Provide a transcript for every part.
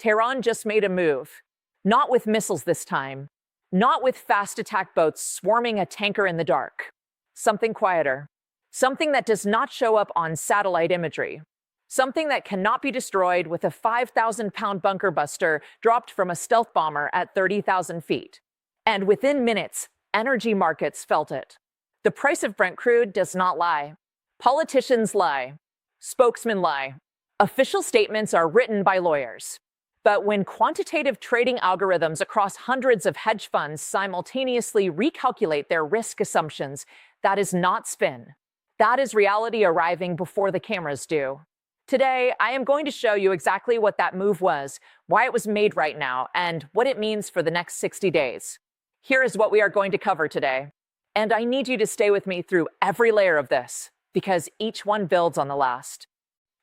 Tehran just made a move. Not with missiles this time. Not with fast attack boats swarming a tanker in the dark. Something quieter. Something that does not show up on satellite imagery. Something that cannot be destroyed with a 5,000-pound bunker buster dropped from a stealth bomber at 30,000 feet. And within minutes, energy markets felt it. The price of Brent crude does not lie. Politicians lie. Spokesmen lie. Official statements are written by lawyers. But when quantitative trading algorithms across hundreds of hedge funds simultaneously recalculate their risk assumptions, that is not spin. That is reality arriving before the cameras do. Today, I am going to show you exactly what that move was, why it was made right now, and what it means for the next 60 days. Here is what we are going to cover today. And I need you to stay with me through every layer of this, because each one builds on the last.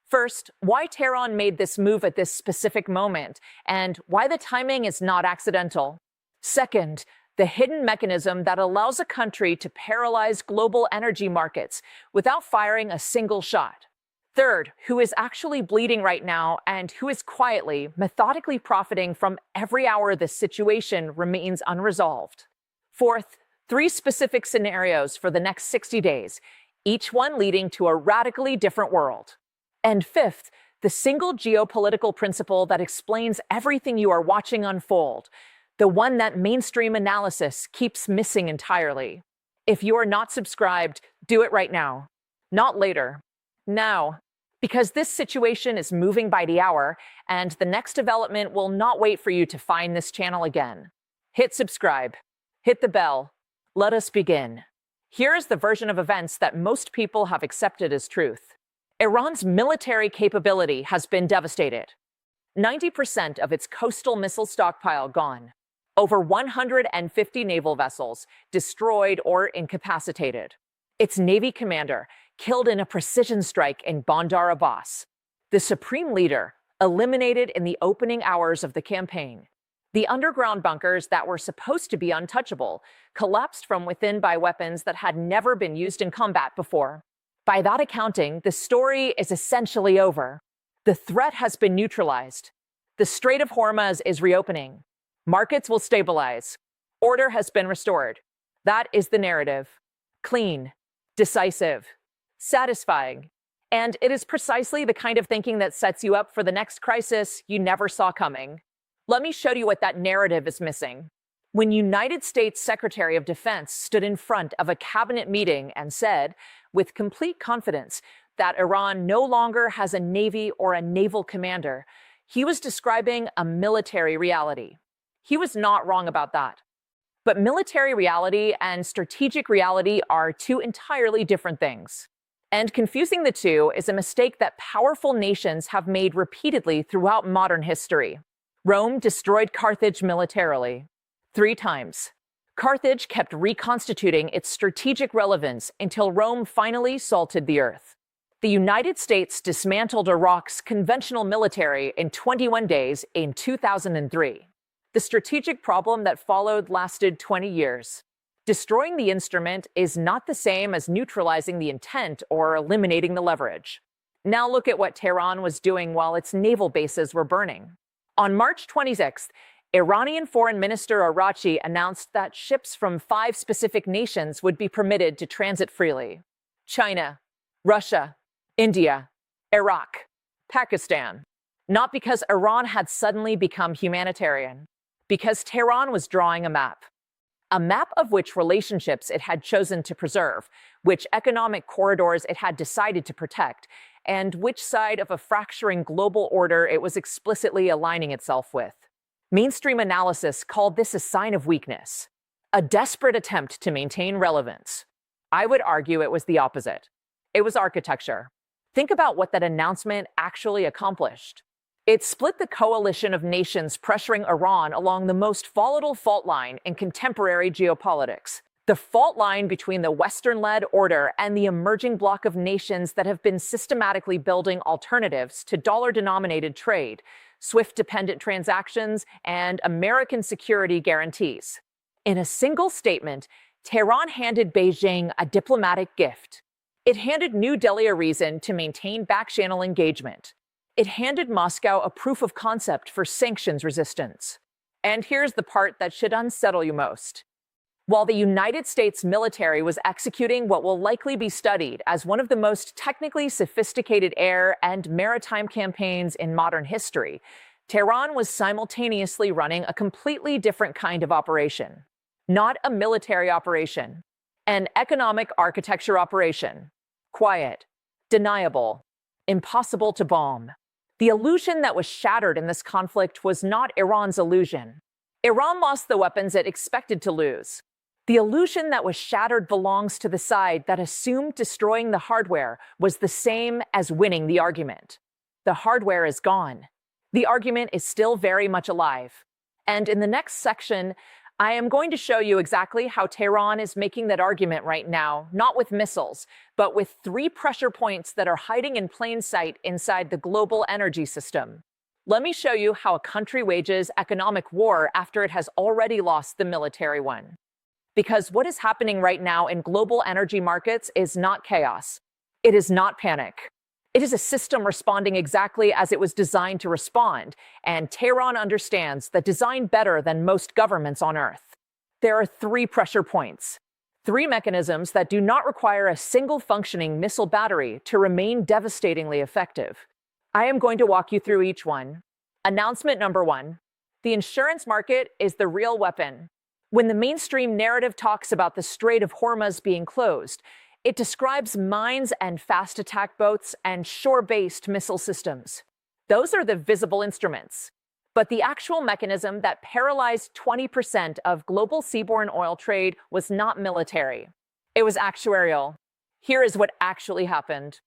First, why Tehran made this move at this specific moment, and why the timing is not accidental. Second, the hidden mechanism that allows a country to paralyze global energy markets without firing a single shot. Third, who is actually bleeding right now and who is quietly, methodically profiting from every hour this situation remains unresolved. Fourth, 3 specific scenarios for the next 60 days, each one leading to a radically different world. And fifth, the single geopolitical principle that explains everything you are watching unfold, the one that mainstream analysis keeps missing entirely. If you are not subscribed, do it right now. Not later. Now. Because this situation is moving by the hour, and the next development will not wait for you to find this channel again. Hit subscribe. Hit the bell. Let us begin. Here is the version of events that most people have accepted as truth. Iran's military capability has been devastated. 90% of its coastal missile stockpile gone. Over 150 naval vessels destroyed or incapacitated. Its Navy commander killed in a precision strike in Bandar Abbas. The supreme leader eliminated in the opening hours of the campaign. The underground bunkers that were supposed to be untouchable collapsed from within by weapons that had never been used in combat before. By that accounting, the story is essentially over. The threat has been neutralized. The Strait of Hormuz is reopening. Markets will stabilize. Order has been restored. That is the narrative. Clean, decisive, satisfying. And it is precisely the kind of thinking that sets you up for the next crisis you never saw coming. Let me show you what that narrative is missing. When United States Secretary of Defense stood in front of a cabinet meeting and said, with complete confidence, that Iran no longer has a navy or a naval commander, he was describing a military reality. He was not wrong about that. But military reality and strategic reality are 2 entirely different things. And confusing the two is a mistake that powerful nations have made repeatedly throughout modern history. Rome destroyed Carthage militarily 3 times. Carthage kept reconstituting its strategic relevance until Rome finally salted the earth. The United States dismantled Iraq's conventional military in 21 days in 2003. The strategic problem that followed lasted 20 years. Destroying the instrument is not the same as neutralizing the intent or eliminating the leverage. Now look at what Tehran was doing while its naval bases were burning. On March 26th, Iranian Foreign Minister Araghchi announced that ships from 5 specific nations would be permitted to transit freely. China, Russia, India, Iraq, Pakistan. Not because Iran had suddenly become humanitarian, because Tehran was drawing a map of which relationships it had chosen to preserve, which economic corridors it had decided to protect, and which side of a fracturing global order it was explicitly aligning itself with. Mainstream analysis called this a sign of weakness, a desperate attempt to maintain relevance. I would argue it was the opposite. It was architecture. Think about what that announcement actually accomplished. It split the coalition of nations pressuring Iran along the most volatile fault line in contemporary geopolitics. The fault line between the Western-led order and the emerging bloc of nations that have been systematically building alternatives to dollar-denominated trade, SWIFT-dependent transactions, and American security guarantees. In a single statement, Tehran handed Beijing a diplomatic gift. It handed New Delhi a reason to maintain back-channel engagement. It handed Moscow a proof of concept for sanctions resistance. And here's the part that should unsettle you most. While the United States military was executing what will likely be studied as one of the most technically sophisticated air and maritime campaigns in modern history, Tehran was simultaneously running a completely different kind of operation. Not a military operation, an economic architecture operation. Quiet, deniable, impossible to bomb. The illusion that was shattered in this conflict was not Iran's illusion. Iran lost the weapons it expected to lose. The illusion that was shattered belongs to the side that assumed destroying the hardware was the same as winning the argument. The hardware is gone. The argument is still very much alive. And in the next section, I am going to show you exactly how Tehran is making that argument right now, not with missiles, but with 3 pressure points that are hiding in plain sight inside the global energy system. Let me show you how a country wages economic war after it has already lost the military one. Because what is happening right now in global energy markets is not chaos. It is not panic. It is a system responding exactly as it was designed to respond, and Tehran understands that design better than most governments on Earth. There are 3 pressure points, 3 mechanisms that do not require a single functioning missile battery to remain devastatingly effective. I am going to walk you through each one. Announcement number 1. The insurance market is the real weapon. When the mainstream narrative talks about the Strait of Hormuz being closed, it describes mines and fast attack boats and shore-based missile systems. Those are the visible instruments. But the actual mechanism that paralyzed 20% of global seaborne oil trade was not military. It was actuarial. Here is what actually happened.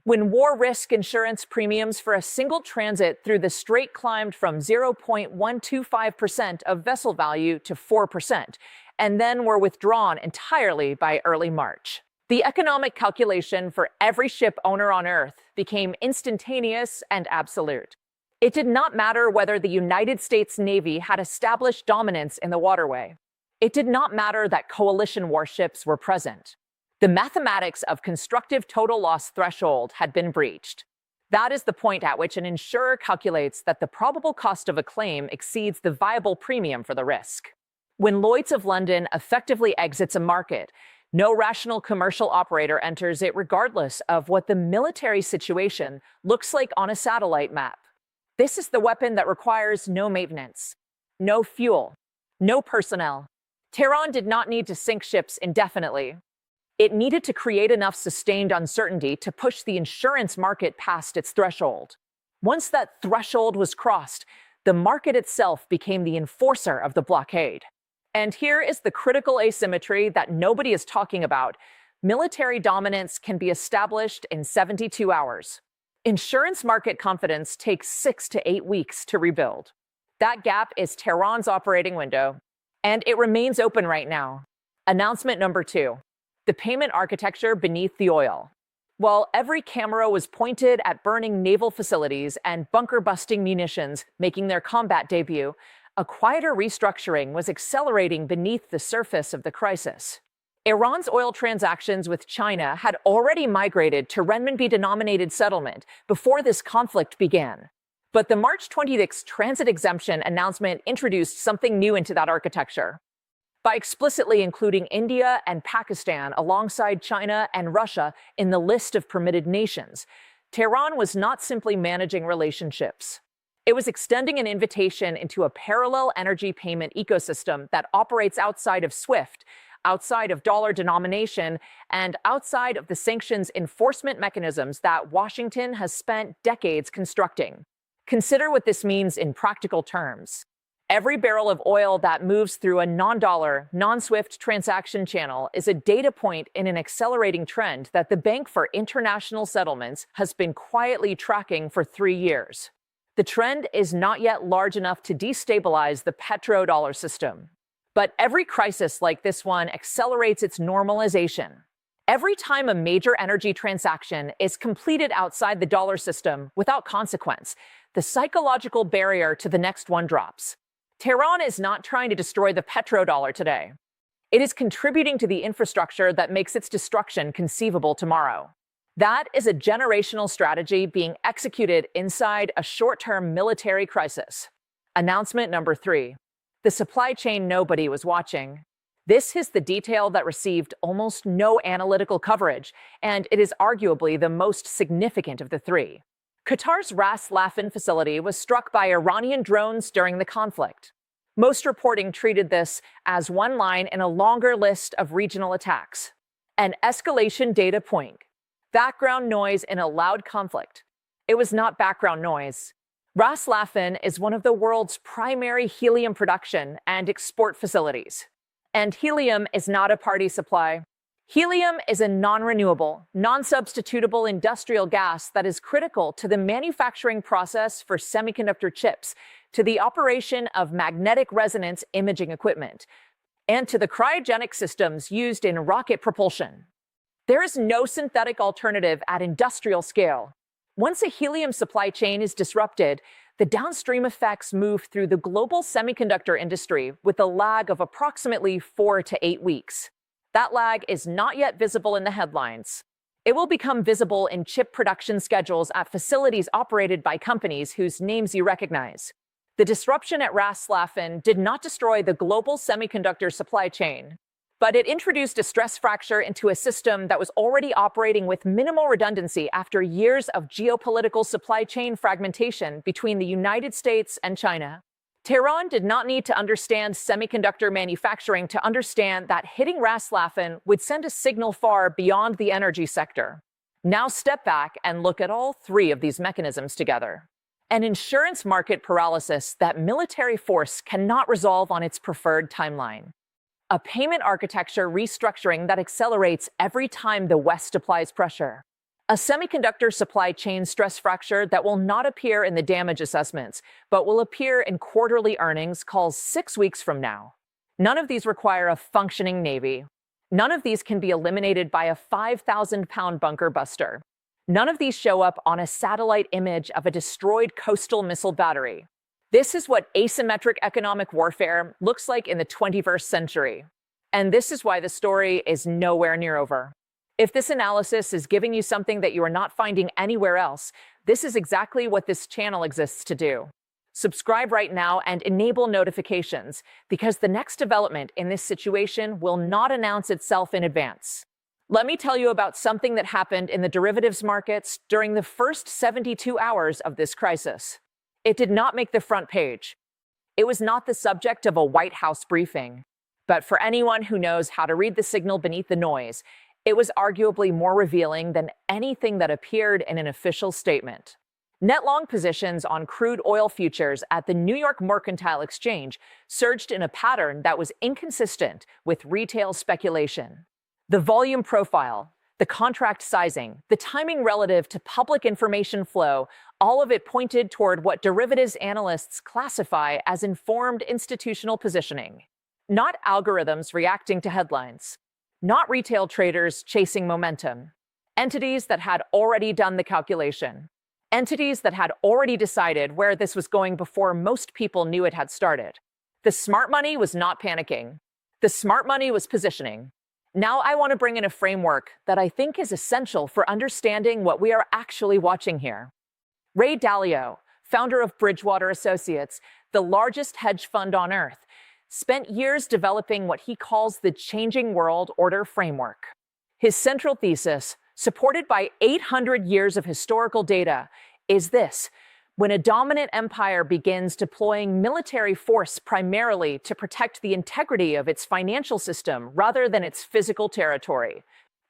When war risk insurance premiums for a single transit through the strait climbed from 0.125% of vessel value to 4%, and then were withdrawn entirely by early March. The economic calculation for every ship owner on Earth became instantaneous and absolute. It did not matter whether the United States Navy had established dominance in the waterway. It did not matter that coalition warships were present. The mathematics of constructive total loss threshold had been breached. That is the point at which an insurer calculates that the probable cost of a claim exceeds the viable premium for the risk. When Lloyd's of London effectively exits a market, no rational commercial operator enters it regardless of what the military situation looks like on a satellite map. This is the weapon that requires no maintenance, no fuel, no personnel. Tehran did not need to sink ships indefinitely. It needed to create enough sustained uncertainty to push the insurance market past its threshold. Once that threshold was crossed, the market itself became the enforcer of the blockade. And here is the critical asymmetry that nobody is talking about. Military dominance can be established in 72 hours. Insurance market confidence takes 6 to 8 weeks to rebuild. That gap is Tehran's operating window, and it remains open right now. Announcement number 2. The payment architecture beneath the oil. While every camera was pointed at burning naval facilities and bunker-busting munitions making their combat debut, a quieter restructuring was accelerating beneath the surface of the crisis. Iran's oil transactions with China had already migrated to renminbi-denominated settlement before this conflict began. But the March 26 transit exemption announcement introduced something new into that architecture. By explicitly including India and Pakistan alongside China and Russia in the list of permitted nations, Tehran was not simply managing relationships. It was extending an invitation into a parallel energy payment ecosystem that operates outside of SWIFT, outside of dollar denomination, and outside of the sanctions enforcement mechanisms that Washington has spent decades constructing. Consider what this means in practical terms. Every barrel of oil that moves through a non-dollar, non-SWIFT transaction channel is a data point in an accelerating trend that the Bank for International Settlements has been quietly tracking for 3 years. The trend is not yet large enough to destabilize the petrodollar system. But every crisis like this one accelerates its normalization. Every time a major energy transaction is completed outside the dollar system without consequence, the psychological barrier to the next one drops. Tehran is not trying to destroy the petrodollar today. It is contributing to the infrastructure that makes its destruction conceivable tomorrow. That is a generational strategy being executed inside a short-term military crisis. Announcement number 3. The supply chain nobody was watching. This is the detail that received almost no analytical coverage, and it is arguably the most significant of the 3. Qatar's Ras Laffan facility was struck by Iranian drones during the conflict. Most reporting treated this as one line in a longer list of regional attacks. An escalation data point. Background noise in a loud conflict. It was not background noise. Ras Laffan is one of the world's primary helium production and export facilities. And helium is not a party supply. Helium is a non-renewable, non-substitutable industrial gas that is critical to the manufacturing process for semiconductor chips, to the operation of magnetic resonance imaging equipment, and to the cryogenic systems used in rocket propulsion. There is no synthetic alternative at industrial scale. Once a helium supply chain is disrupted, the downstream effects move through the global semiconductor industry with a lag of approximately 4 to 8 weeks. That lag is not yet visible in the headlines. It will become visible in chip production schedules at facilities operated by companies whose names you recognize. The disruption at Ras Laffan did not destroy the global semiconductor supply chain, but it introduced a stress fracture into a system that was already operating with minimal redundancy after years of geopolitical supply chain fragmentation between the United States and China. Tehran did not need to understand semiconductor manufacturing to understand that hitting Ras Laffan would send a signal far beyond the energy sector. Now step back and look at all 3 of these mechanisms together. An insurance market paralysis that military force cannot resolve on its preferred timeline. A payment architecture restructuring that accelerates every time the West applies pressure. A semiconductor supply chain stress fracture that will not appear in the damage assessments, but will appear in quarterly earnings calls 6 weeks from now. None of these require a functioning Navy. None of these can be eliminated by a 5,000-pound bunker buster. None of these show up on a satellite image of a destroyed coastal missile battery. This is what asymmetric economic warfare looks like in the 21st century. And this is why the story is nowhere near over. If this analysis is giving you something that you are not finding anywhere else, this is exactly what this channel exists to do. Subscribe right now and enable notifications, because the next development in this situation will not announce itself in advance. Let me tell you about something that happened in the derivatives markets during the first 72 hours of this crisis. It did not make the front page. It was not the subject of a White House briefing. But for anyone who knows how to read the signal beneath the noise, it was arguably more revealing than anything that appeared in an official statement. Net long positions on crude oil futures at the New York Mercantile Exchange surged in a pattern that was inconsistent with retail speculation. The volume profile, the contract sizing, the timing relative to public information flow, all of it pointed toward what derivatives analysts classify as informed institutional positioning. Not algorithms reacting to headlines. Not retail traders chasing momentum. Entities that had already done the calculation. Entities that had already decided where this was going before most people knew it had started. The smart money was not panicking. The smart money was positioning. Now I want to bring in a framework that I think is essential for understanding what we are actually watching here. Ray Dalio, founder of Bridgewater Associates, the largest hedge fund on earth, spent years developing what he calls the changing world order framework. His central thesis, supported by 800 years of historical data, is this: when a dominant empire begins deploying military force primarily to protect the integrity of its financial system rather than its physical territory,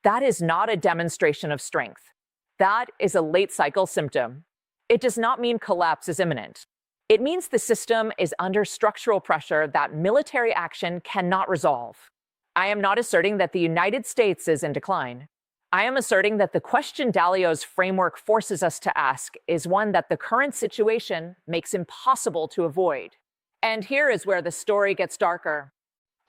that is not a demonstration of strength. That is a late cycle symptom. It does not mean collapse is imminent. It means the system is under structural pressure that military action cannot resolve. I am not asserting that the United States is in decline. I am asserting that the question Dalio's framework forces us to ask is one that the current situation makes impossible to avoid. And here is where the story gets darker.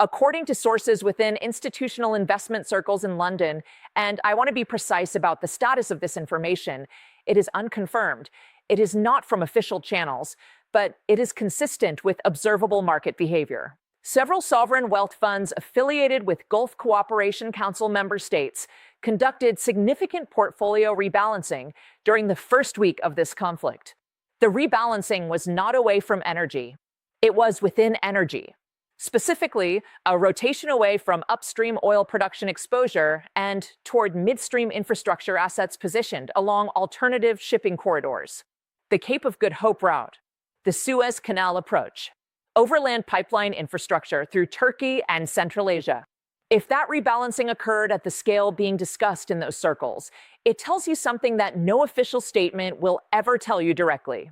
According to sources within institutional investment circles in London, and I want to be precise about the status of this information, it is unconfirmed. It is not from official channels, but it is consistent with observable market behavior. Several sovereign wealth funds affiliated with Gulf Cooperation Council member states conducted significant portfolio rebalancing during the first week of this conflict. The rebalancing was not away from energy. It was within energy. Specifically, a rotation away from upstream oil production exposure and toward midstream infrastructure assets positioned along alternative shipping corridors. The Cape of Good Hope route, the Suez Canal approach, overland pipeline infrastructure through Turkey and Central Asia. If that rebalancing occurred at the scale being discussed in those circles, it tells you something that no official statement will ever tell you directly.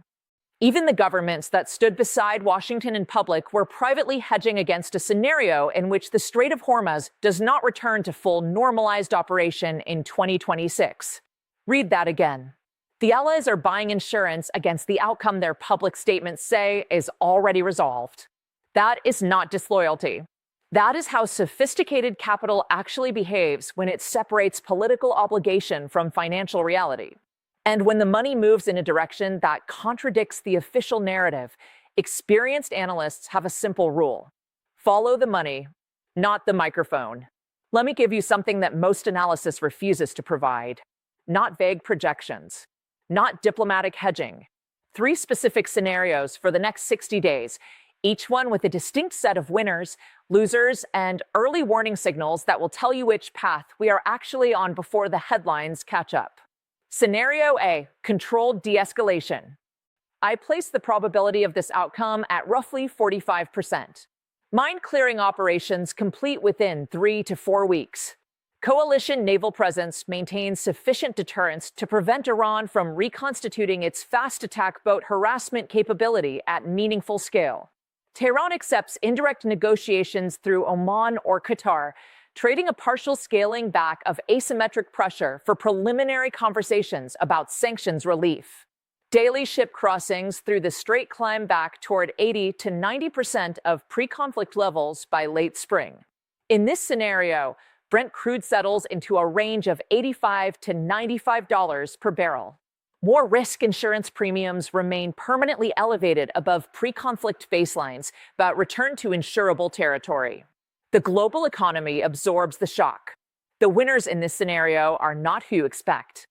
Even the governments that stood beside Washington in public were privately hedging against a scenario in which the Strait of Hormuz does not return to full normalized operation in 2026. Read that again. The allies are buying insurance against the outcome their public statements say is already resolved. That is not disloyalty. That is how sophisticated capital actually behaves when it separates political obligation from financial reality. And when the money moves in a direction that contradicts the official narrative, experienced analysts have a simple rule: follow the money, not the microphone. Let me give you something that most analysis refuses to provide: not vague projections, not diplomatic hedging. 3 specific scenarios for the next 60 days, each one with a distinct set of winners, losers, and early warning signals that will tell you which path we are actually on before the headlines catch up. Scenario A, controlled de-escalation. I place the probability of this outcome at roughly 45%. Mine-clearing operations complete within 3 to 4 weeks. Coalition naval presence maintains sufficient deterrence to prevent Iran from reconstituting its fast attack boat harassment capability at meaningful scale. Tehran accepts indirect negotiations through Oman or Qatar, trading a partial scaling back of asymmetric pressure for preliminary conversations about sanctions relief. Daily ship crossings through the strait climb back toward 80 to 90% of pre-conflict levels by late spring. In this scenario, Brent crude settles into a range of $85 to $95 per barrel. War risk insurance premiums remain permanently elevated above pre-conflict baselines, but return to insurable territory. The global economy absorbs the shock. The winners in this scenario are not who you expect.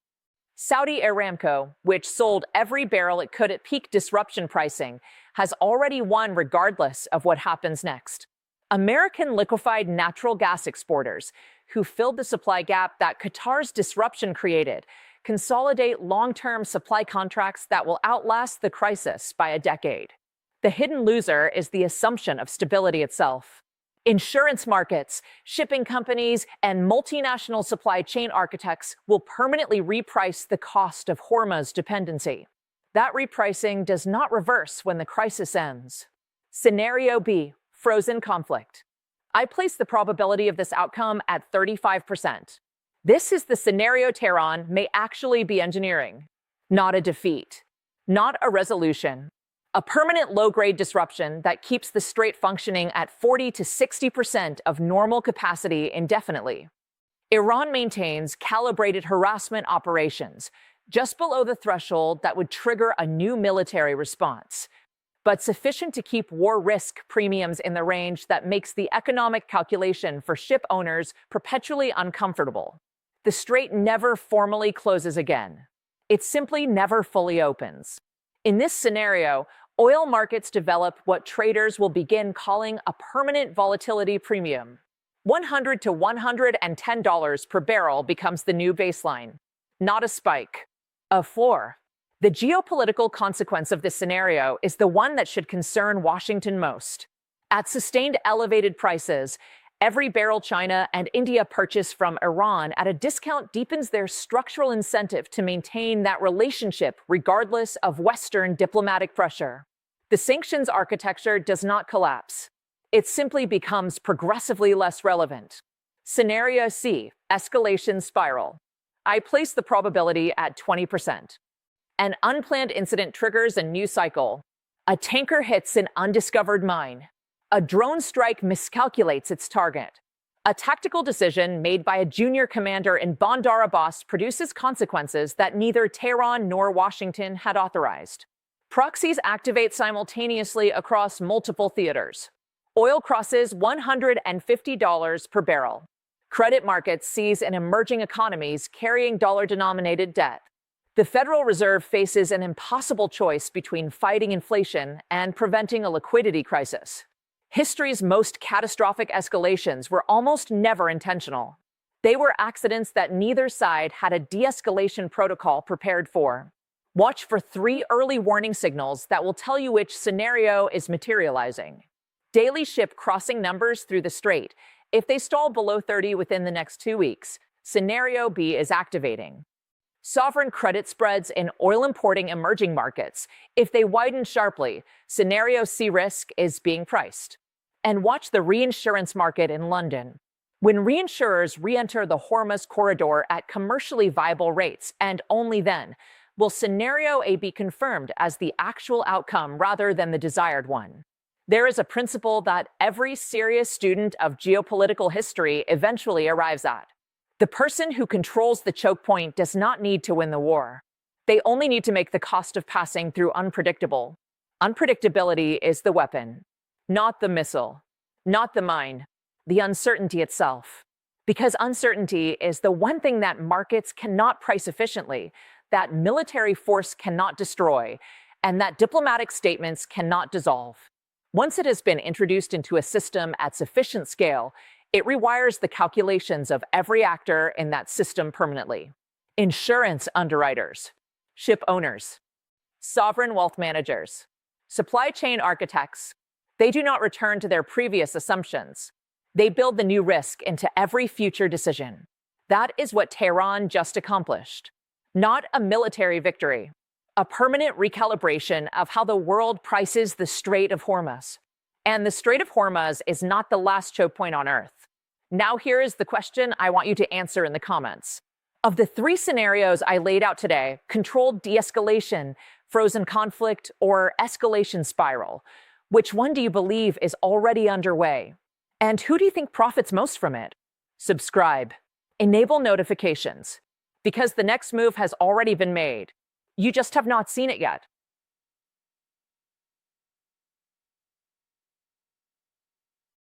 Saudi Aramco, which sold every barrel it could at peak disruption pricing, has already won regardless of what happens next. American liquefied natural gas exporters, who filled the supply gap that Qatar's disruption created, consolidate long-term supply contracts that will outlast the crisis by a decade. The hidden loser is the assumption of stability itself. Insurance markets, shipping companies, and multinational supply chain architects will permanently reprice the cost of Hormuz dependency. That repricing does not reverse when the crisis ends. Scenario B, frozen conflict. I place the probability of this outcome at 35%. This is the scenario Tehran may actually be engineering. Not a defeat, not a resolution. A permanent low-grade disruption that keeps the strait functioning at 40 to 60% of normal capacity indefinitely. Iran maintains calibrated harassment operations, just below the threshold that would trigger a new military response, but sufficient to keep war risk premiums in the range that makes the economic calculation for ship owners perpetually uncomfortable. The strait never formally closes again. It simply never fully opens. In this scenario, oil markets develop what traders will begin calling a permanent volatility premium. $100 to $110 per barrel becomes the new baseline, not a spike, a floor. The geopolitical consequence of this scenario is the one that should concern Washington most. At sustained elevated prices, every barrel China and India purchase from Iran at a discount deepens their structural incentive to maintain that relationship regardless of Western diplomatic pressure. The sanctions architecture does not collapse. It simply becomes progressively less relevant. Scenario C, escalation spiral. I place the probability at 20%. An unplanned incident triggers a new cycle. A tanker hits an undiscovered mine. A drone strike miscalculates its target. A tactical decision made by a junior commander in Bandar Abbas produces consequences that neither Tehran nor Washington had authorized. Proxies activate simultaneously across multiple theaters. Oil crosses $150 per barrel. Credit markets seize in emerging economies carrying dollar-denominated debt. The Federal Reserve faces an impossible choice between fighting inflation and preventing a liquidity crisis. History's most catastrophic escalations were almost never intentional. They were accidents that neither side had a de-escalation protocol prepared for. Watch for 3 early warning signals that will tell you which scenario is materializing. Daily ship crossing numbers through the strait. If they stall below 30 within the next 2 weeks, scenario B is activating. Sovereign credit spreads in oil importing emerging markets. If they widen sharply, scenario C risk is being priced. And watch the reinsurance market in London. When reinsurers re-enter the Hormuz corridor at commercially viable rates, and only then, will scenario A be confirmed as the actual outcome rather than the desired one. There is a principle that every serious student of geopolitical history eventually arrives at. The person who controls the choke point does not need to win the war. They only need to make the cost of passing through unpredictable. Unpredictability is the weapon, not the missile, not the mine, the uncertainty itself. Because uncertainty is the one thing that markets cannot price efficiently, that military force cannot destroy, and that diplomatic statements cannot dissolve. Once it has been introduced into a system at sufficient scale, it rewires the calculations of every actor in that system permanently. Insurance underwriters, ship owners, sovereign wealth managers, supply chain architects. They do not return to their previous assumptions. They build the new risk into every future decision. That is what Tehran just accomplished. Not a military victory, a permanent recalibration of how the world prices the Strait of Hormuz. And the Strait of Hormuz is not the last choke point on Earth. Now here is the question I want you to answer in the comments. Of the 3 scenarios I laid out today, controlled de-escalation, frozen conflict, or escalation spiral, which one do you believe is already underway? And who do you think profits most from it? Subscribe. Enable notifications. Because the next move has already been made. You just have not seen it yet.